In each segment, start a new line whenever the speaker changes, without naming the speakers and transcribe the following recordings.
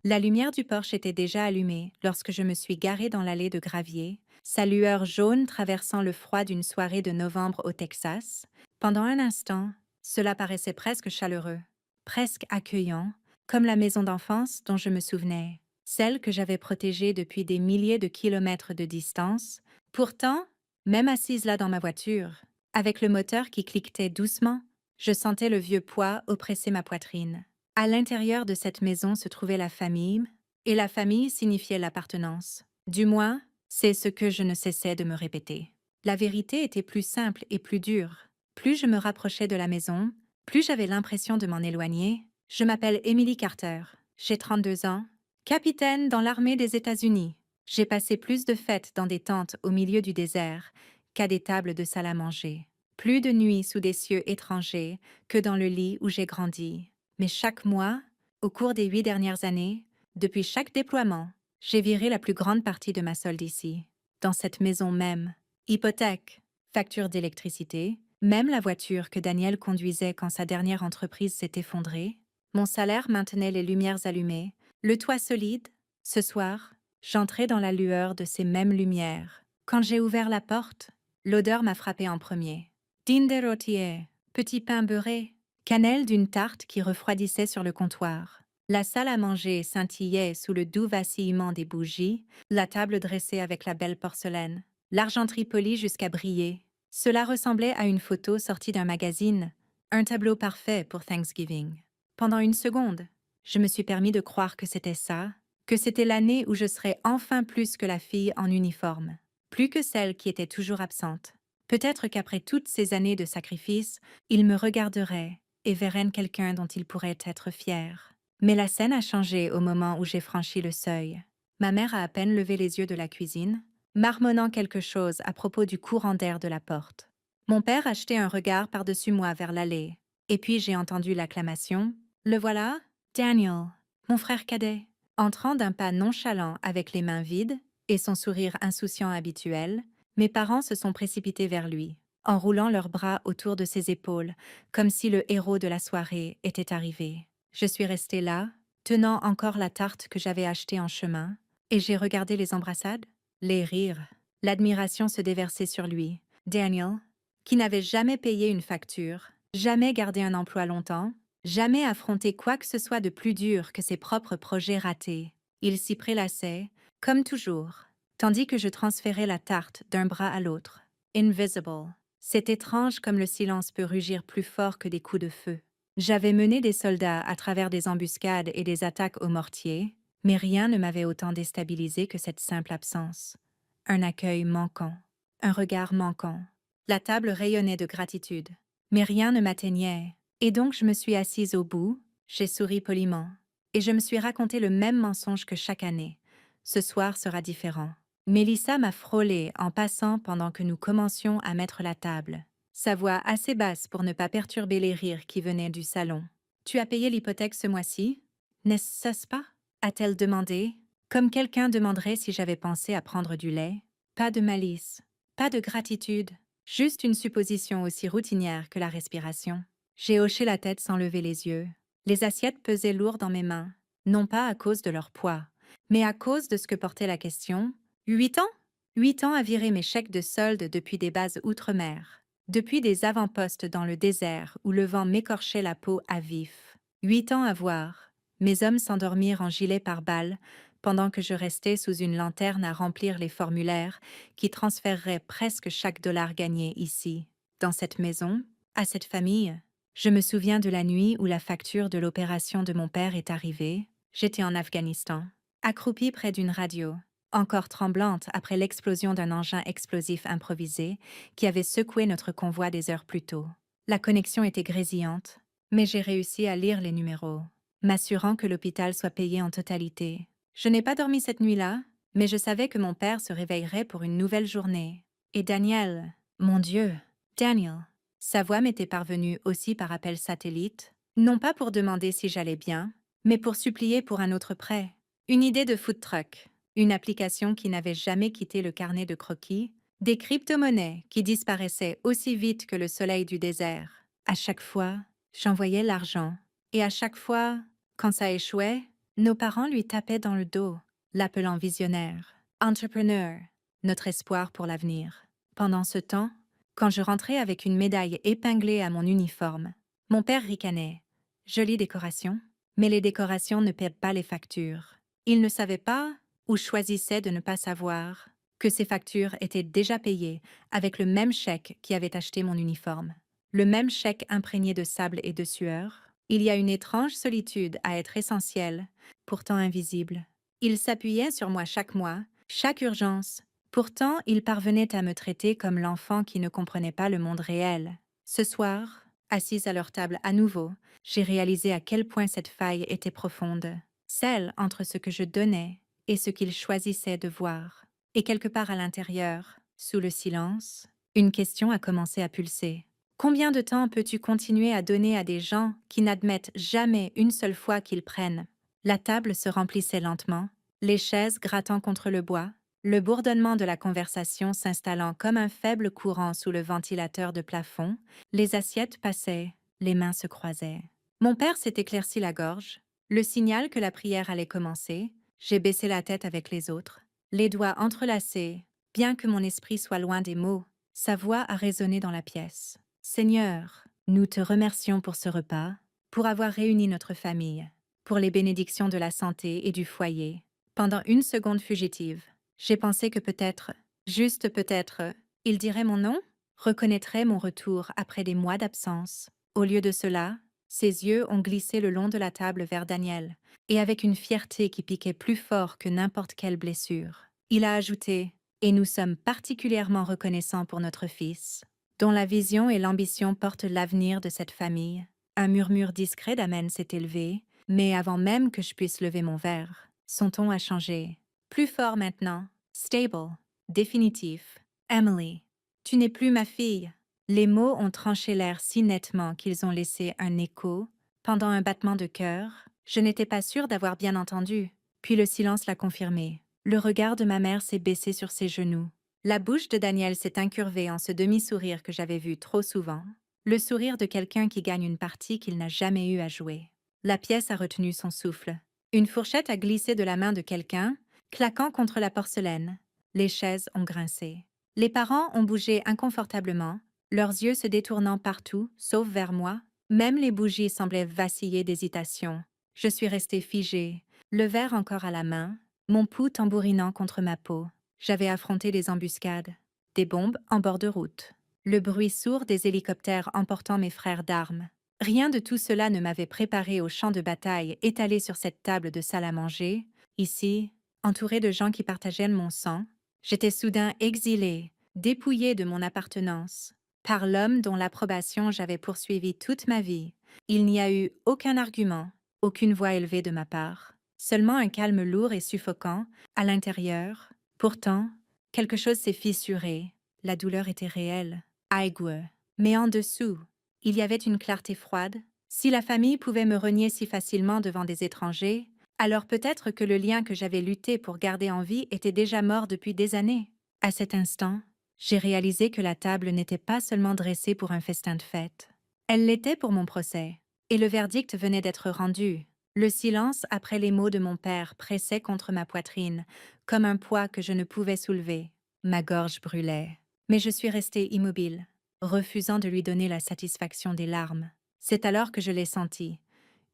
La lumière du porche était déjà allumée lorsque je me suis garée dans l'allée de gravier, sa lueur jaune traversant le froid d'une soirée de novembre au Texas. Pendant un instant, cela paraissait presque chaleureux, presque accueillant, comme la maison d'enfance dont je me souvenais, celle que j'avais protégée depuis des milliers de kilomètres de distance. Pourtant, même assise là dans ma voiture, avec le moteur qui cliquetait doucement, je sentais le vieux poids oppresser ma poitrine. À l'intérieur de cette maison se trouvait la famille, et la famille signifiait l'appartenance. Du moins, c'est ce que je ne cessais de me répéter. La vérité était plus simple et plus dure. Plus je me rapprochais de la maison, plus j'avais l'impression de m'en éloigner. Je m'appelle Emily Carter, j'ai 32 ans, capitaine dans l'armée des États-Unis. J'ai passé plus de fêtes dans des tentes au milieu du désert qu'à des tables de salle à manger. Plus de nuits sous des cieux étrangers que dans le lit où j'ai grandi. Mais chaque mois, au cours des 8 dernières années, depuis chaque déploiement, j'ai viré la plus grande partie de ma solde ici, dans cette maison même. Hypothèque, facture d'électricité, même la voiture que Daniel conduisait quand sa dernière entreprise s'est effondrée. Mon salaire maintenait les lumières allumées, le toit solide. Ce soir, j'entrais dans la lueur de ces mêmes lumières. Quand j'ai ouvert la porte, l'odeur m'a frappé en premier. Dîne de rôtier, petit pain beurré, cannelle d'une tarte qui refroidissait sur le comptoir. La salle à manger scintillait sous le doux vacillement des bougies, la table dressée avec la belle porcelaine, l'argenterie polie jusqu'à briller. Cela ressemblait à une photo sortie d'un magazine, un tableau parfait pour Thanksgiving. Pendant une seconde, je me suis permis de croire que c'était ça, que c'était l'année où je serais enfin plus que la fille en uniforme, plus que celle qui était toujours absente. Peut-être qu'après toutes ces années de sacrifice, il me regarderait et verrait quelqu'un dont il pourrait être fier. Mais la scène a changé au moment où j'ai franchi le seuil. Ma mère a à peine levé les yeux de la cuisine, marmonnant quelque chose à propos du courant d'air de la porte. Mon père a jeté un regard par-dessus moi vers l'allée, et puis j'ai entendu l'acclamation. Le voilà, Daniel, mon frère cadet, entrant d'un pas nonchalant avec les mains vides et son sourire insouciant habituel. Mes parents se sont précipités vers lui, enroulant leurs bras autour de ses épaules, comme si le héros de la soirée était arrivé. Je suis restée là, tenant encore la tarte que j'avais achetée en chemin, et j'ai regardé les embrassades, les rires. L'admiration se déversait sur lui. Daniel, qui n'avait jamais payé une facture, jamais gardé un emploi longtemps, jamais affronté quoi que ce soit de plus dur que ses propres projets ratés. Il s'y prélassait, comme toujours, tandis que je transférais la tarte d'un bras à l'autre. Invisible. C'est étrange comme le silence peut rugir plus fort que des coups de feu. J'avais mené des soldats à travers des embuscades et des attaques au mortier, mais rien ne m'avait autant déstabilisé que cette simple absence. Un accueil manquant, un regard manquant. La table rayonnait de gratitude, mais rien ne m'atteignait, et donc je me suis assise au bout, j'ai souri poliment, et je me suis raconté le même mensonge que chaque année. Ce soir sera différent. Mélissa m'a frôlé en passant pendant que nous commencions à mettre la table, sa voix assez basse pour ne pas perturber les rires qui venaient du salon. « Tu as payé l'hypothèque ce mois-ci? N'est-ce pas ?» a-t-elle demandé, comme quelqu'un demanderait si j'avais pensé à prendre du lait. Pas de malice, pas de gratitude, juste une supposition aussi routinière que la respiration. J'ai hoché la tête sans lever les yeux. Les assiettes pesaient lourd dans mes mains, non pas à cause de leur poids, mais à cause de ce que portait la question. 8 ans? 8 ans à virer mes chèques de solde depuis des bases outre-mer, depuis des avant-postes dans le désert où le vent m'écorchait la peau à vif. 8 ans à voir mes hommes s'endormir en gilet pare-balles pendant que je restais sous une lanterne à remplir les formulaires qui transféreraient presque chaque dollar gagné ici, dans cette maison, à cette famille. Je me souviens de la nuit où la facture de l'opération de mon père est arrivée. J'étais en Afghanistan, accroupie près d'une radio, encore tremblante après l'explosion d'un engin explosif improvisé qui avait secoué notre convoi des heures plus tôt. La connexion était grésillante, mais j'ai réussi à lire les numéros, m'assurant que l'hôpital soit payé en totalité. Je n'ai pas dormi cette nuit-là, mais je savais que mon père se réveillerait pour une nouvelle journée. Et Daniel, mon Dieu, Daniel. Sa voix m'était parvenue aussi par appel satellite, non pas pour demander si j'allais bien, mais pour supplier pour un autre prêt. Une idée de food truck, une application qui n'avait jamais quitté le carnet de croquis, des crypto-monnaies qui disparaissaient aussi vite que le soleil du désert. À chaque fois, j'envoyais l'argent, et à chaque fois, quand ça échouait, Nos parents lui tapaient dans le dos, l'appelant visionnaire, entrepreneur, notre espoir pour l'avenir. Pendant ce temps, quand je rentrais avec une médaille épinglée à mon uniforme, mon père ricanait. Jolie décoration, mais les décorations ne paient pas les factures. Il ne savait pas, ou choisissait de ne pas savoir, que ces factures étaient déjà payées avec le même chèque qui avait acheté mon uniforme. Le même chèque imprégné de sable et de sueur. Il y a une étrange solitude à être essentielle, pourtant invisible. Il s'appuyait sur moi chaque mois, chaque urgence. Pourtant, il parvenait à me traiter comme l'enfant qui ne comprenait pas le monde réel. Ce soir, assise à leur table à nouveau, j'ai réalisé à quel point cette faille était profonde, celle entre ce que je donnais et ce qu'il choisissait de voir. Et quelque part à l'intérieur, sous le silence, une question a commencé à pulser. Combien de temps peux-tu continuer à donner à des gens qui n'admettent jamais une seule fois qu'ils prennent? La table se remplissait lentement, les chaises grattant contre le bois, le bourdonnement de la conversation s'installant comme un faible courant sous le ventilateur de plafond, les assiettes passaient, les mains se croisaient. Mon père s'est éclairci la gorge, le signal que la prière allait commencer. J'ai baissé la tête avec les autres, les doigts entrelacés, bien que mon esprit soit loin des mots. Sa voix a résonné dans la pièce. Seigneur, nous te remercions pour ce repas, pour avoir réuni notre famille, pour les bénédictions de la santé et du foyer. Pendant une seconde fugitive, j'ai pensé que peut-être, juste peut-être, il dirait mon nom, reconnaîtrait mon retour après des mois d'absence. Au lieu de cela, ses yeux ont glissé le long de la table vers Daniel, et avec une fierté qui piquait plus fort que n'importe quelle blessure. Il a ajouté « Et nous sommes particulièrement reconnaissants pour notre fils, dont la vision et l'ambition portent l'avenir de cette famille. » Un murmure discret d'amen s'est élevé, mais avant même que je puisse lever mon verre, son ton a changé. Plus fort maintenant, stable, définitif. Emily, tu n'es plus ma fille. Les mots ont tranché l'air si nettement qu'ils ont laissé un écho. Pendant un battement de cœur, je n'étais pas sûre d'avoir bien entendu. Puis le silence l'a confirmé. Le regard de ma mère s'est baissé sur ses genoux. La bouche de Daniel s'est incurvée en ce demi-sourire que j'avais vu trop souvent. Le sourire de quelqu'un qui gagne une partie qu'il n'a jamais eu à jouer. La pièce a retenu son souffle. Une fourchette a glissé de la main de quelqu'un, claquant contre la porcelaine. Les chaises ont grincé. Les parents ont bougé inconfortablement, leurs yeux se détournant partout, sauf vers moi. Même les bougies semblaient vaciller d'hésitation. Je suis restée figée, le verre encore à la main, mon pouls tambourinant contre ma peau. J'avais affronté des embuscades, des bombes en bord de route, le bruit sourd des hélicoptères emportant mes frères d'armes. Rien de tout cela ne m'avait préparé au champ de bataille étalé sur cette table de salle à manger. Ici, entourée de gens qui partageaient mon sang, j'étais soudain exilée, dépouillée de mon appartenance, par l'homme dont l'approbation j'avais poursuivi toute ma vie. Il n'y a eu aucun argument, aucune voix élevée de ma part, seulement un calme lourd et suffocant à l'intérieur. Pourtant, quelque chose s'est fissuré, la douleur était réelle, aiguë, mais en dessous, il y avait une clarté froide. Si la famille pouvait me renier si facilement devant des étrangers, alors peut-être que le lien que j'avais lutté pour garder en vie était déjà mort depuis des années. À cet instant, j'ai réalisé que la table n'était pas seulement dressée pour un festin de fête. Elle l'était pour mon procès, et le verdict venait d'être rendu. Le silence après les mots de mon père pressait contre ma poitrine, comme un poids que je ne pouvais soulever. Ma gorge brûlait, mais je suis restée immobile, refusant de lui donner la satisfaction des larmes. C'est alors que je l'ai senti,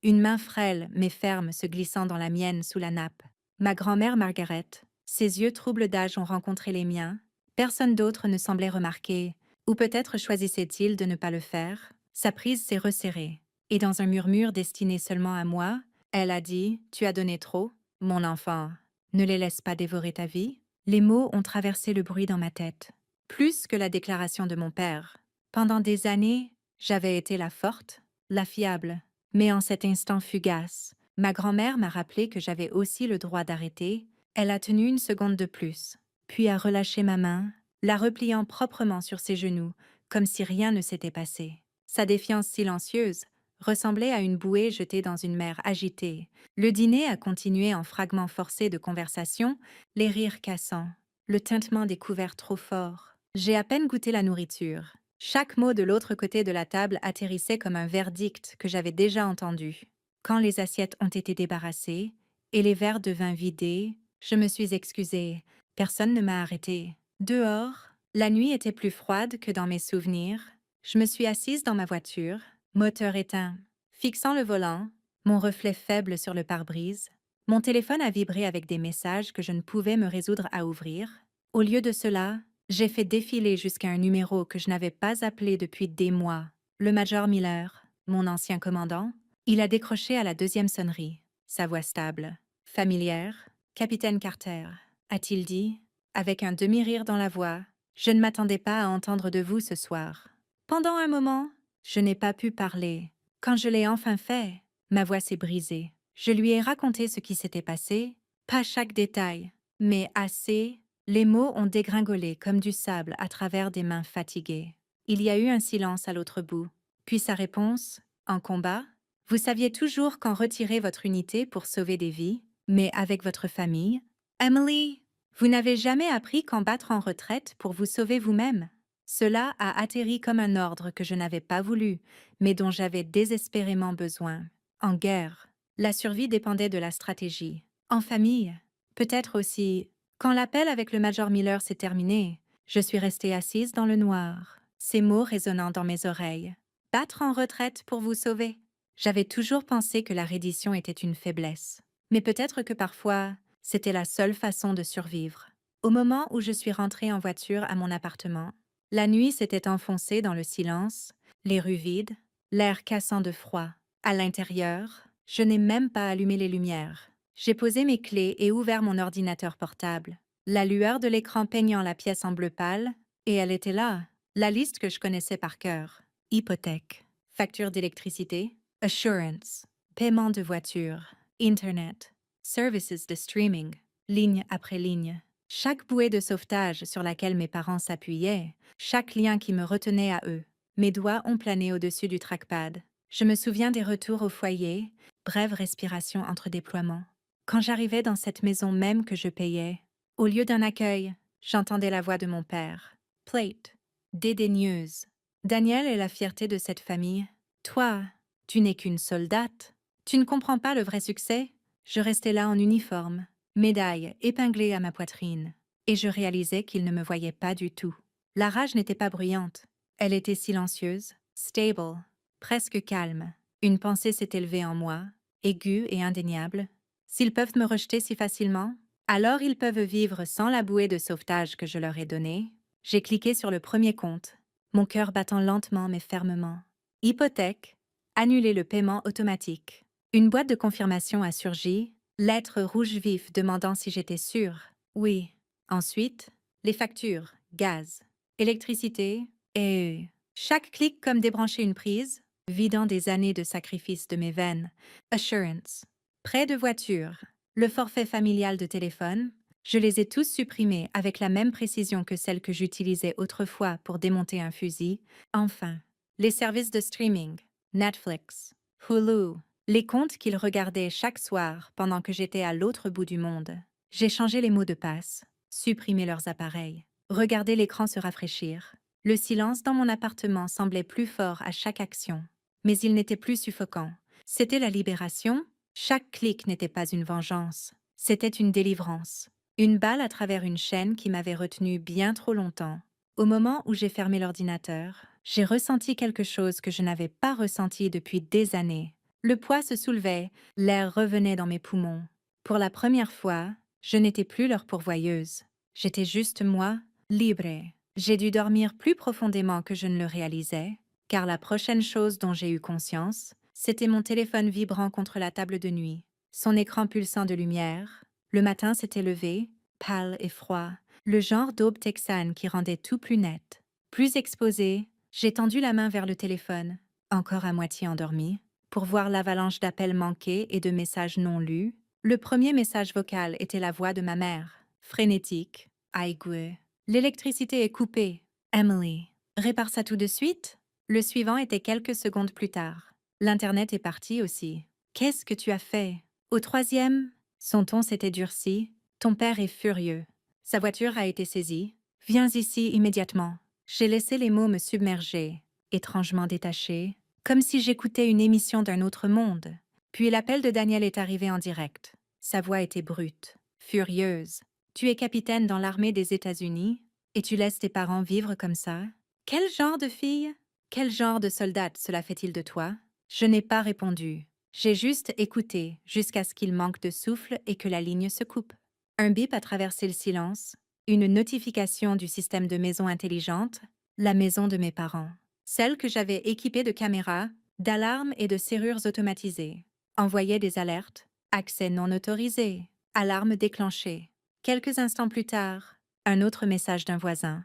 une main frêle mais ferme se glissant dans la mienne sous la nappe. Ma grand-mère Margaret, ses yeux troubles d'âge ont rencontré les miens. Personne d'autre ne semblait remarquer, ou peut-être choisissait-il de ne pas le faire. Sa prise s'est resserrée, et dans un murmure destiné seulement à moi, elle a dit « Tu as donné trop, mon enfant. Ne les laisse pas dévorer ta vie. » Les mots ont traversé le bruit dans ma tête, plus que la déclaration de mon père. Pendant des années, j'avais été la forte, la fiable. Mais en cet instant fugace, ma grand-mère m'a rappelé que j'avais aussi le droit d'arrêter. Elle a tenu une seconde de plus, puis a relâché ma main, la repliant proprement sur ses genoux, comme si rien ne s'était passé. Sa défiance silencieuse ressemblait à une bouée jetée dans une mer agitée. Le dîner a continué en fragments forcés de conversation, les rires cassants, le tintement des couverts trop forts. J'ai à peine goûté la nourriture. Chaque mot de l'autre côté de la table atterrissait comme un verdict que j'avais déjà entendu. Quand les assiettes ont été débarrassées et les verres de vin vidés, je me suis excusée. Personne ne m'a arrêtée. Dehors, la nuit était plus froide que dans mes souvenirs. Je me suis assise dans ma voiture, moteur éteint. Fixant le volant, mon reflet faible sur le pare-brise, mon téléphone a vibré avec des messages que je ne pouvais me résoudre à ouvrir. Au lieu de cela, j'ai fait défiler jusqu'à un numéro que je n'avais pas appelé depuis des mois. Le Major Miller, mon ancien commandant, il a décroché à la deuxième sonnerie. Sa voix stable, familière. « Capitaine Carter », a-t-il dit, avec un demi-rire dans la voix. « Je ne m'attendais pas à entendre de vous ce soir. » Pendant un moment, je n'ai pas pu parler. Quand je l'ai enfin fait, ma voix s'est brisée. Je lui ai raconté ce qui s'était passé, pas chaque détail, mais assez. Les mots ont dégringolé comme du sable à travers des mains fatiguées. Il y a eu un silence à l'autre bout. Puis sa réponse, « En combat, vous saviez toujours quand retirer votre unité pour sauver des vies, mais avec votre famille. Emily, vous n'avez jamais appris qu'en battre en retraite pour vous sauver vous-même. » Cela a atterri comme un ordre que je n'avais pas voulu, mais dont j'avais désespérément besoin. En guerre, la survie dépendait de la stratégie. En famille, peut-être aussi. Quand l'appel avec le Major Miller s'est terminé, je suis restée assise dans le noir, ces mots résonnant dans mes oreilles. « Battre en retraite pour vous sauver ?» J'avais toujours pensé que la reddition était une faiblesse. Mais peut-être que parfois, c'était la seule façon de survivre. Au moment où je suis rentrée en voiture à mon appartement, la nuit s'était enfoncée dans le silence, les rues vides, l'air cassant de froid. À l'intérieur, je n'ai même pas allumé les lumières. J'ai posé mes clés et ouvert mon ordinateur portable. La lueur de l'écran peignant la pièce en bleu pâle, et elle était là, la liste que je connaissais par cœur. Hypothèque, facture d'électricité, assurance, paiement de voiture, Internet, services de streaming, ligne après ligne. Chaque bouée de sauvetage sur laquelle mes parents s'appuyaient, chaque lien qui me retenait à eux. Mes doigts ont plané au-dessus du trackpad. Je me souviens des retours au foyer, brève respiration entre déploiements. Quand j'arrivais dans cette maison même que je payais, au lieu d'un accueil, j'entendais la voix de mon père. Plate, dédaigneuse. Daniel est la fierté de cette famille. Toi, tu n'es qu'une soldate. Tu ne comprends pas le vrai succès? Je restais là en uniforme, médaille épinglée à ma poitrine, et je réalisais qu'il ne me voyait pas du tout. La rage n'était pas bruyante. Elle était silencieuse, stable, presque calme. Une pensée s'est élevée en moi, aiguë et indéniable. S'ils peuvent me rejeter si facilement, alors ils peuvent vivre sans la bouée de sauvetage que je leur ai donnée. J'ai cliqué sur le premier compte, mon cœur battant lentement mais fermement. Hypothèque, annuler le paiement automatique. Une boîte de confirmation a surgi, lettre rouge vif demandant si j'étais sûre. Oui. Ensuite, les factures, gaz, électricité et... Chaque clic comme débrancher une prise, vidant des années de sacrifice de mes veines. Assurance, prêt de voiture, le forfait familial de téléphone, je les ai tous supprimés avec la même précision que celle que j'utilisais autrefois pour démonter un fusil. Enfin, les services de streaming, Netflix, Hulu, les comptes qu'ils regardaient chaque soir pendant que j'étais à l'autre bout du monde. J'ai changé les mots de passe, supprimé leurs appareils, regardé l'écran se rafraîchir. Le silence dans mon appartement semblait plus fort à chaque action, mais il n'était plus suffocant. C'était la libération. Chaque clic n'était pas une vengeance, c'était une délivrance. Une balle à travers une chaîne qui m'avait retenue bien trop longtemps. Au moment où j'ai fermé l'ordinateur, j'ai ressenti quelque chose que je n'avais pas ressenti depuis des années. Le poids se soulevait, l'air revenait dans mes poumons. Pour la première fois, je n'étais plus leur pourvoyeuse. J'étais juste moi, libre. J'ai dû dormir plus profondément que je ne le réalisais, car la prochaine chose dont j'ai eu conscience, c'était mon téléphone vibrant contre la table de nuit, son écran pulsant de lumière. Le matin s'était levé, pâle et froid, le genre d'aube texane qui rendait tout plus net. Plus exposé, j'ai tendu la main vers le téléphone, encore à moitié endormi, pour voir l'avalanche d'appels manqués et de messages non lus. Le premier message vocal était la voix de ma mère, frénétique, aiguë. « L'électricité est coupée. Emily, répare ça tout de suite ?» Le suivant était quelques secondes plus tard. « L'Internet est parti aussi. Qu'est-ce que tu as fait ?» Au troisième, son ton s'était durci. « Ton père est furieux. Sa voiture a été saisie. Viens ici immédiatement. » J'ai laissé les mots me submerger, étrangement détachés, comme si j'écoutais une émission d'un autre monde. Puis l'appel de Daniel est arrivé en direct. Sa voix était brute, furieuse. Tu es capitaine dans l'armée des États-Unis et tu laisses tes parents vivre comme ça? Quel genre de fille? Quel genre de soldate cela fait-il de toi? Je n'ai pas répondu. J'ai juste écouté jusqu'à ce qu'il manque de souffle et que la ligne se coupe. Un bip a traversé le silence, une notification du système de maison intelligente, la maison de mes parents. Celle que j'avais équipée de caméras, d'alarmes et de serrures automatisées. Envoyait des alertes, accès non autorisé, alarme déclenchée. Quelques instants plus tard, un autre message d'un voisin.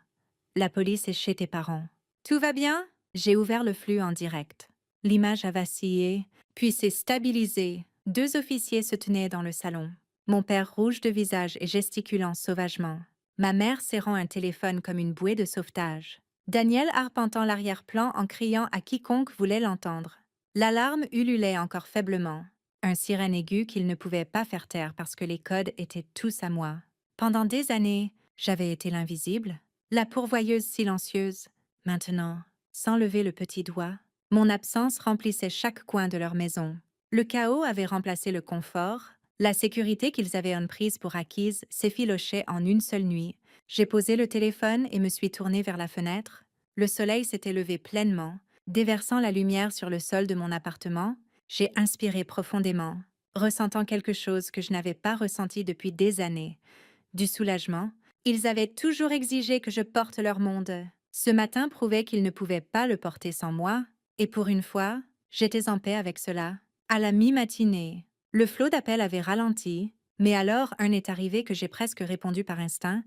La police est chez tes parents. Tout va bien? J'ai ouvert le flux en direct. L'image a vacillé, puis s'est stabilisée. 2 officiers se tenaient dans le salon. Mon père rouge de visage et gesticulant sauvagement. Ma mère serrant un téléphone comme une bouée de sauvetage. Daniel arpentant l'arrière-plan en criant à quiconque voulait l'entendre. L'alarme ululait encore faiblement. Un sirène aigu qu'il ne pouvait pas faire taire parce que les codes étaient tous à moi. Pendant des années, j'avais été l'invisible, la pourvoyeuse silencieuse. Maintenant, sans lever le petit doigt, mon absence remplissait chaque coin de leur maison. Le chaos avait remplacé le confort, la sécurité qu'ils avaient prise pour acquise s'effilochait en une seule nuit. J'ai posé le téléphone et me suis tournée vers la fenêtre. Le soleil s'était levé pleinement, déversant la lumière sur le sol de mon appartement. J'ai inspiré profondément, ressentant quelque chose que je n'avais pas ressenti depuis des années. Du soulagement. Ils avaient toujours exigé que je porte leur monde. Ce matin prouvait qu'ils ne pouvaient pas le porter sans moi, et pour une fois, j'étais en paix avec cela. À la mi-matinée, le flot d'appels avait ralenti, mais alors un est arrivé que j'ai presque répondu par instinct,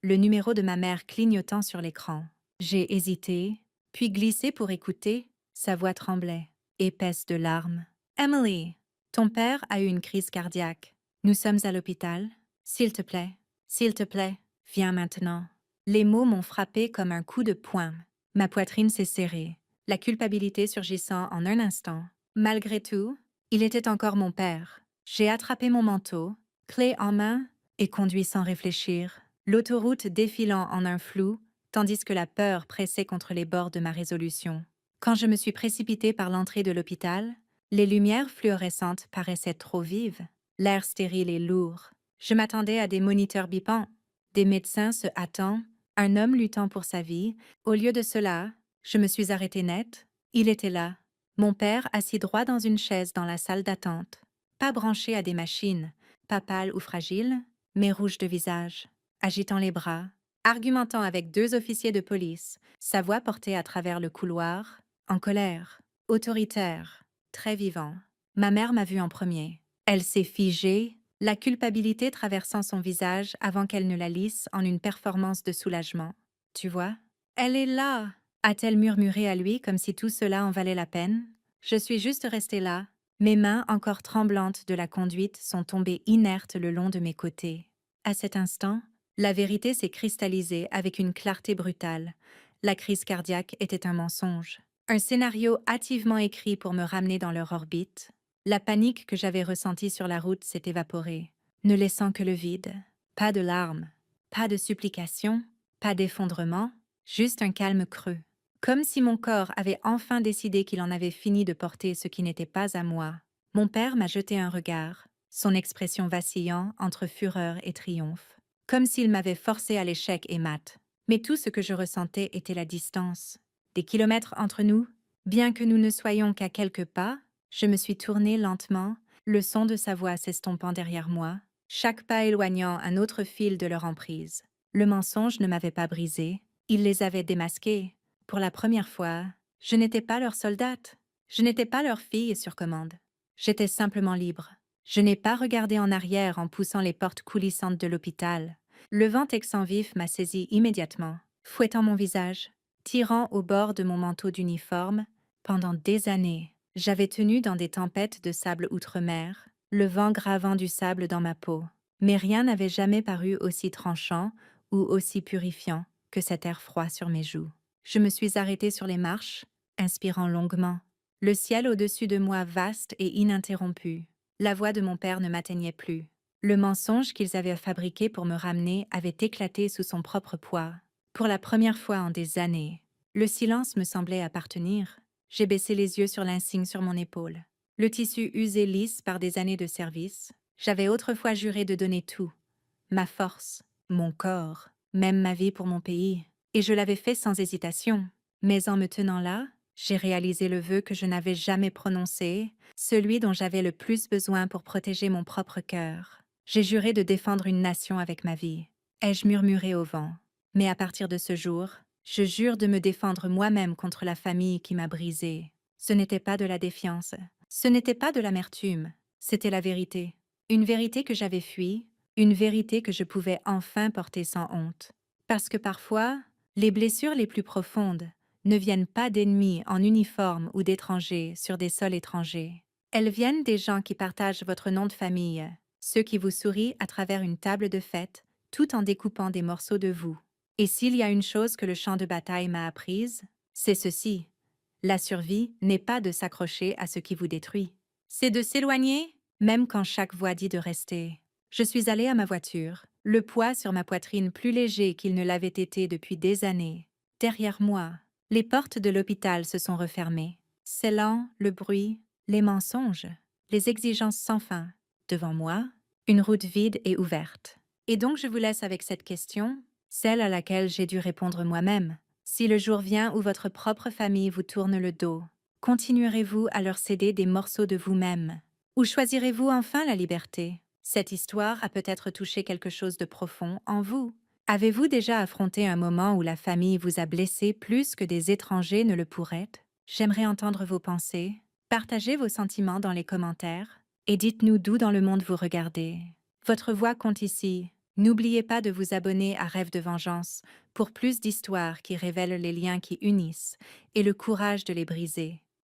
le numéro de ma mère clignotant sur l'écran. J'ai hésité, puis glissé pour écouter. Sa voix tremblait, épaisse de larmes. « Emily, ton père a eu une crise cardiaque. Nous sommes à l'hôpital. S'il te plaît, viens maintenant. » Les mots m'ont frappé comme un coup de poing. Ma poitrine s'est serrée, la culpabilité surgissant en un instant. Malgré tout, il était encore mon père. J'ai attrapé mon manteau, clé en main, et conduit sans réfléchir, l'autoroute défilant en un flou, tandis que la peur pressait contre les bords de ma résolution. Quand je me suis précipitée par l'entrée de l'hôpital, les lumières fluorescentes paraissaient trop vives, l'air stérile et lourd. Je m'attendais à des moniteurs bipants, des médecins se hâtant, un homme luttant pour sa vie. Au lieu de cela, je me suis arrêtée net. Il était là, mon père assis droit dans une chaise dans la salle d'attente, pas branché à des machines, pas pâle ou fragile, mais rouge de visage, agitant les bras, argumentant avec 2 officiers de police, sa voix portée à travers le couloir, en colère, autoritaire, très vivant. Ma mère m'a vue en premier. Elle s'est figée, la culpabilité traversant son visage avant qu'elle ne la lisse en une performance de soulagement. « Tu vois? Elle est là !» a-t-elle murmuré à lui comme si tout cela en valait la peine. Je suis juste restée là. Mes mains, encore tremblantes de la conduite, sont tombées inertes le long de mes côtés. À cet instant, la vérité s'est cristallisée avec une clarté brutale. La crise cardiaque était un mensonge. Un scénario hâtivement écrit pour me ramener dans leur orbite. La panique que j'avais ressentie sur la route s'est évaporée, ne laissant que le vide. Pas de larmes, pas de supplications, pas d'effondrement, juste un calme creux. Comme si mon corps avait enfin décidé qu'il en avait fini de porter ce qui n'était pas à moi. Mon père m'a jeté un regard, son expression vacillant entre fureur et triomphe. Comme s'il m'avait forcé à l'échec et mat. Mais tout ce que je ressentais était la distance. Des kilomètres entre nous, bien que nous ne soyons qu'à quelques pas, je me suis tournée lentement, le son de sa voix s'estompant derrière moi, chaque pas éloignant un autre fil de leur emprise. Le mensonge ne m'avait pas brisé, il les avait démasqués. Pour la première fois, je n'étais pas leur soldate, je n'étais pas leur fille sur commande. J'étais simplement libre. Je n'ai pas regardé en arrière en poussant les portes coulissantes de l'hôpital. Le vent texan vif m'a saisi immédiatement, fouettant mon visage, tirant au bord de mon manteau d'uniforme. Pendant des années, j'avais tenu dans des tempêtes de sable outre-mer, le vent gravant du sable dans ma peau. Mais rien n'avait jamais paru aussi tranchant ou aussi purifiant que cet air froid sur mes joues. Je me suis arrêtée sur les marches, inspirant longuement. Le ciel au-dessus de moi vaste et ininterrompu. La voix de mon père ne m'atteignait plus. Le mensonge qu'ils avaient fabriqué pour me ramener avait éclaté sous son propre poids. Pour la première fois en des années, le silence me semblait appartenir. J'ai baissé les yeux sur l'insigne sur mon épaule. Le tissu usé lisse par des années de service, J'avais autrefois juré de donner tout, ma force, mon corps, même ma vie pour mon pays, et je l'avais fait sans hésitation. Mais en me tenant là, j'ai réalisé le vœu que je n'avais jamais prononcé, celui dont j'avais le plus besoin pour protéger mon propre cœur. J'ai juré de défendre une nation avec ma vie. Ai-je murmuré au vent? Mais à partir de ce jour, je jure de me défendre moi-même contre la famille qui m'a brisée. Ce n'était pas de la défiance, ce n'était pas de l'amertume, c'était la vérité. Une vérité que j'avais fuie, une vérité que je pouvais enfin porter sans honte. Parce que parfois, les blessures les plus profondes ne viennent pas d'ennemis en uniforme ou d'étrangers sur des sols étrangers. Elles viennent des gens qui partagent votre nom de famille, ceux qui vous sourient à travers une table de fête, tout en découpant des morceaux de vous. Et s'il y a une chose que le champ de bataille m'a apprise, c'est ceci. La survie n'est pas de s'accrocher à ce qui vous détruit. C'est de s'éloigner, même quand chaque voix dit de rester. Je suis allée à ma voiture, le poids sur ma poitrine plus léger qu'il ne l'avait été depuis des années. Derrière moi, les portes de l'hôpital se sont refermées, scellant le bruit, les mensonges, les exigences sans fin. Devant moi, une route vide et ouverte. Et donc je vous laisse avec cette question, celle à laquelle j'ai dû répondre moi-même. Si le jour vient où votre propre famille vous tourne le dos, continuerez-vous à leur céder des morceaux de vous-même? Ou choisirez-vous enfin la liberté? Cette histoire a peut-être touché quelque chose de profond en vous. Avez-vous déjà affronté un moment où la famille vous a blessé plus que des étrangers ne le pourraient? J'aimerais entendre vos pensées. Partagez vos sentiments dans les commentaires et dites-nous d'où dans le monde vous regardez. Votre voix compte ici. N'oubliez pas de vous abonner à Rêve de vengeance pour plus d'histoires qui révèlent les liens qui unissent et le courage de les briser.